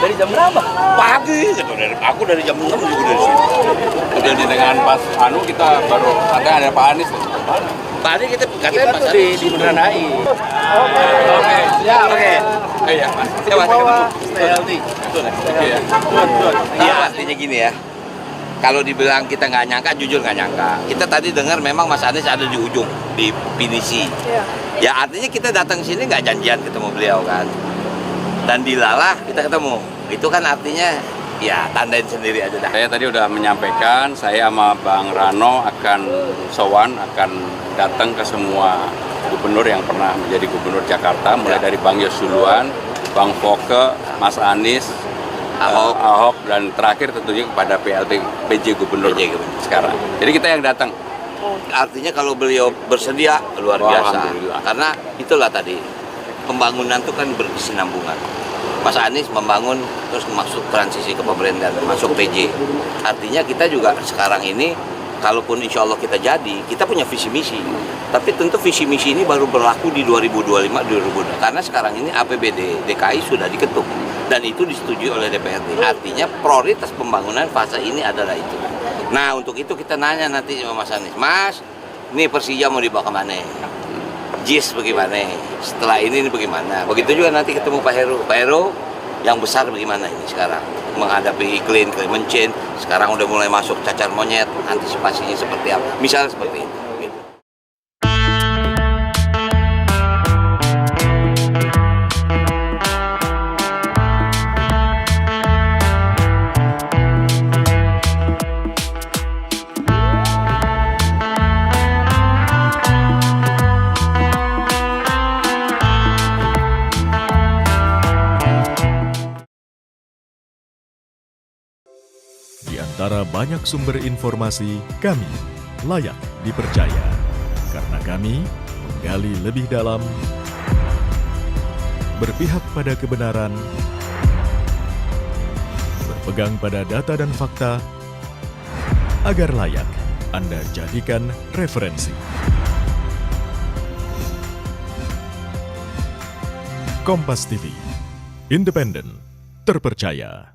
Dari jam berapa? Pagi gitu, aku dari jam 6 juga dari sini. Kemudian dengan pas kita baru katanya ada Pak Anies. Tadi kita Kita tuh di Bundaran HI. Oke. Siap. Oke. Iya, Mas. Siapa? Stay healthy. Iya. ya artinya gini ya. Kalau dibilang kita nggak nyangka, jujur nggak nyangka. Kita tadi dengar memang Mas Anies ada di ujung, di pinisi. Ya artinya kita datang ke sini nggak janjian ketemu beliau kan. Dan dilalah kita ketemu. Itu kan artinya ya tandain sendiri aja dah. Saya tadi udah menyampaikan, saya sama Bang Rano akan sowan, akan datang ke semua gubernur yang pernah menjadi gubernur Jakarta, mulai dari Bang Yosuluan, Bang Foke, Mas Anies, Ahok, dan terakhir tentunya kepada PJ Gubernur sekarang. Jadi kita yang datang. Artinya kalau beliau bersedia luar biasa. Alhamdulillah. Karena itulah tadi pembangunan itu kan berkesinambungan. Mas Anies membangun terus masuk transisi ke pemerintahan, masuk PJ. Artinya kita juga sekarang ini kalaupun insya Allah kita jadi, kita punya visi misi. Tapi tentu visi misi ini baru berlaku di 2025-2020. Karena sekarang ini APBD DKI sudah diketuk dan itu disetujui oleh DPRD. Artinya prioritas pembangunan fase ini adalah itu. Nah untuk itu kita nanya nanti sama Mas Anies, Mas, ini Persija mau dibawa kemana? JIS bagaimana? Setelah ini bagaimana? Begitu juga nanti ketemu Pak Heru. Pak Heru yang besar bagaimana ini sekarang? Menghadapi iklim, climate change, sekarang udah mulai masuk cacar monyet, antisipasinya seperti apa? Misalnya seperti itu. Di antara banyak sumber informasi, kami layak dipercaya. Karena kami menggali lebih dalam, berpihak pada kebenaran, berpegang pada data dan fakta, agar layak Anda jadikan referensi. Kompas TV, independen, terpercaya.